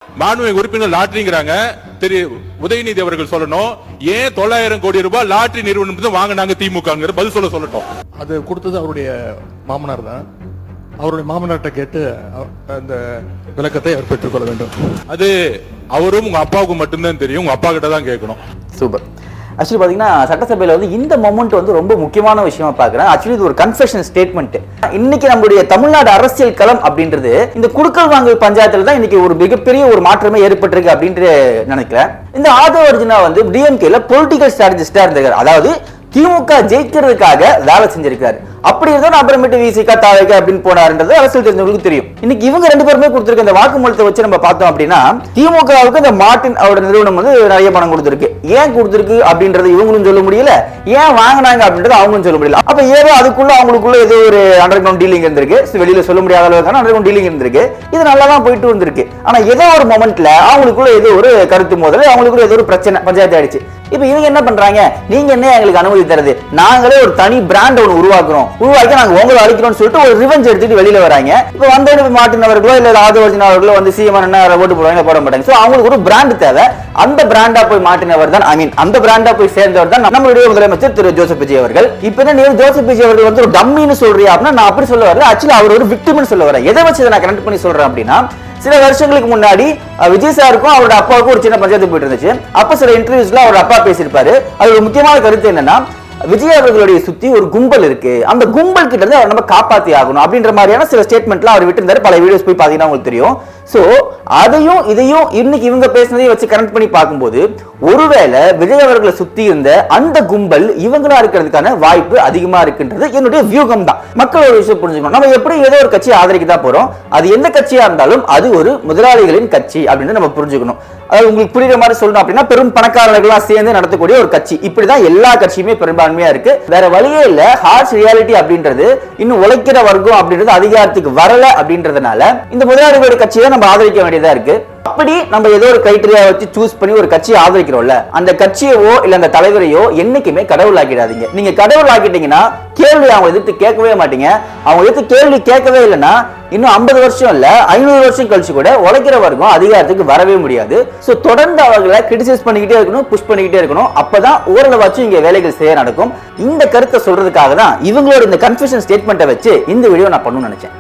மாண்புமிகு உறுப்பினர் லாட்டரிங்கிறாங்க. திரு உதயநிதி அவர்கள் சொல்லணும், ஏன் 900 கோடி ரூபாய் லாட்டரி நிறுவனம் வாங்கினாங்க திமுக பதில் சொல்லட்டும். அது கொடுத்தது அவருடைய மாமனார் தான். அவருடைய மாமனார்ட்ட கேட்டு அந்த விளக்கத்தை அவர் பெற்றுக்கொள்ள வேண்டும். அது அவரும் உங்க அப்பாவுக்கு மட்டும்தான் தெரியும், உங்க அப்பா கிட்ட தான் கேட்கணும். சூப்பர். ஆக்சுவலி பாத்தீங்கன்னா சட்டசபையில வந்து இந்த மொமெண்ட் வந்து ரொம்ப முக்கியமான விஷயமா பாக்குறேன். ஆக்சுவலி இது ஒரு கன்ஃபெஷன் ஸ்டேட்மெண்ட். இன்னைக்கு நம்மளுடைய தமிழ்நாடு அரசியல் களம் அப்படின்றது இந்த குடுக்கல் வாங்கல் பஞ்சாயத்துல தான் இன்னைக்கு ஒரு மிகப்பெரிய ஒரு மாற்றமே ஏற்பட்டிருக்கு அப்படின்ட்டு நினைக்கிறேன். இந்த ஆதவ அர்ஜுனா வந்து டிஎம்கேல பொலிட்டிக்கல் ஸ்ட்ராட்டஜிஸ்டா இருந்திருக்காரு. அதாவது திமுக ஜெயிக்கிறதுக்காக வேலை செஞ்சிருக்காரு. அப்படி இருந்தா அப்புறமேட்டு விசிக தாவேக அப்படின்னு போனாருன்றது அரசியல் தெரிஞ்சவங்களுக்கு தெரியும். இன்னைக்கு இவங்க ரெண்டு பேருமே கொடுத்திருக்க இந்த வாக்குமூலத்தை வச்சு நம்ம பார்த்தோம் அப்படின்னா திமுகவுக்கு இந்த மார்டின் அவரோட நிறுவனம் வந்து நிறைய பணம் கொடுத்திருக்கு. ஏன் கொடுத்திருக்கு அப்படின்றது இவங்களும் சொல்ல முடியல, ஏன் வாங்கினாங்க அப்படின்றது அவங்களும் சொல்ல முடியல. அப்ப ஏதோ அதுக்குள்ள அவங்களுக்குள்ள ஏதோ ஒரு அண்டர் கிரவுண்ட் டீலிங் இருந்திருக்கு. வெளியில சொல்ல முடியாத அளவுக்கான அண்டர் கிரவுண்ட் டீலிங் இருந்திருக்கு. இது நல்லா தான் போயிட்டு வந்திருக்கு. ஆனா ஏதோ ஒரு மொமெண்ட்ல அவங்களுக்குள்ள ஏதோ ஒரு கருத்து மோதல், அவங்களுக்குள்ள ஏதோ ஒரு பிரச்சனை பஞ்சாயத்து ஆயிடுச்சு. இப்ப இவங்க என்ன பண்றாங்க, நீங்க என்ன எங்களுக்கு அனுமதி தருது, நாங்களே ஒரு தனி பிராண்ட் ஒன்று உருவாக்கி நாங்க உங்களை அழிக்கிறோம் சொல்லிட்டு ஒரு ரிவெஞ்ச் எடுத்துட்டு வெளியில வராங்க. இப்ப வந்த மார்டின் அவர்களோ இல்ல ஆதவ அர்ஜுனா அவர்களோ வந்து சிஎம் என்ன ஓட்டு போடுவாங்க போட மாட்டாங்க. சோ அவங்களுக்கு ஒரு பிராண்ட் தேவை. அந்த பிராண்டா போய் மாட்டினவர் தான், அந்த பிராண்டா போய் சேர்ந்தவர் தான் நம்மளுடைய முதலமைச்சர் திரு ஜோசப் விஜய் அவர்கள். இப்ப என்ன நீங்க ஜோசப் விஜய் அவர்கள் வந்து ஒரு டம்மின்னு சொல்றியா அப்படின்னா நான் அப்படி சொல்ல வரல. ஆக்சுவலி அவர் ஒரு விக்டிம்னு சொல்ல வரேன். எதை வச்சு நான் கனெக்ட் பண்ணி சொல்றேன் அப்படின்னா, சில வருஷங்களுக்கு முன்னாடி விஜய் சாருக்கும் அவரோட அப்பாவுக்கும் ஒரு சின்ன பஞ்சாயத்து போயிட்டு இருந்துச்சு. அப்ப சில இன்டர்வியூஸ்ல அவரோட அப்பா பேசியிருப்பாரு. அது ஒரு முக்கியமான கருத்து என்னன்னா, விஜய் அவர்களுடைய சுத்தி ஒரு கும்பல் இருக்கு, அந்த கும்பல் கிட்ட இருந்து அவர் நம்ம காப்பாத்தி ஆகணும் அப்படின்ற மாதிரியான சில ஸ்டேட்மெண்ட்லாம் அவர் விட்டு பல வீடியோஸ் போய் பாத்தீங்கன்னா உங்களுக்கு தெரியும். சோ அதையும் இதையும் இன்னைக்கு இவங்க பேசினதையும் வச்சு கனெக்ட் பண்ணி பார்க்கும்போது ஒருவேளை விஜய் அவர்களை சுத்தி இருந்த அந்த கும்பல் இவங்களா இருக்கிறதுக்கான வாய்ப்பு அதிகமா இருக்குன்றது என்னுடைய வியூகம் தான். மக்கள் ஒரு விஷயம் புரிஞ்சுக்கணும், நம்ம எப்படி ஏதோ ஒரு கட்சியை ஆதரிக்கதான் போறோம், அது எந்த கட்சியா இருந்தாலும் அது ஒரு முதலாளிகளின் கட்சி அப்படின்னு நம்ம புரிஞ்சுக்கணும். அதாவது உங்களுக்கு புரியுற மாதிரி சொல்லணும் அப்படின்னா, பெரும் பணக்காரர்கள்லாம் சேர்ந்து நடத்தக்கூடிய ஒரு கட்சி. இப்படிதான் எல்லா கட்சியுமே பெரும்பான்மையா இருக்கு. வேற வழியே இல்ல. ஹார்ஷ் ரியாலிட்டி அப்படின்றது இன்னும் உழைக்கிற வர்க்கம் அப்படின்றது அதிகாரத்துக்கு வரல அப்படின்றதுனால இந்த முதலாளிகளுடைய கட்சியை நம்ம ஆதரிக்க வேண்டியதா இருக்கு. அப்படி நம்ம ஏதோ ஒரு கிரைட்டீரியா வச்சு சூஸ் பண்ணி ஒரு கட்சியை ஆதரிக்கிறோம்ல, அந்த கட்சியவோ இல்ல அந்த தலைவரையோ என்னைக்குமே கடவுள் ஆக்கிடாதீங்க. நீங்க கடவுள் ஆக்கிட்டீங்கன்னா கேள்வி அவங்க எதிர்த்து கேட்கவே மாட்டீங்க. அவங்க எதிர்த்து கேள்வி கேட்கவே இல்லைன்னா இன்னும் 50 வருஷம் இல்ல 500 வருஷம் கழிச்சு கூட உழைக்கிற வர்க்கம் அதிகாரத்துக்கு வரவே முடியாது. சோ தொடர்ந்து அவர்களை கிரிட்டிசைஸ் பண்ணிக்கிட்டே இருக்கணும், புஷ் பண்ணிக்கிட்டே இருக்கணும். அப்பதான் ஓரளவாச்சும் இங்க வேலைகள் செய்ய நடக்கும். இந்த கருத்தை சொல்றதுக்காக தான் இவங்களோட இந்த கன்ஃபியூஷன் ஸ்டேட்மெண்ட்டை வச்சு இந்த வீடியோ நான் பண்ணணும்னு நினைச்சேன்.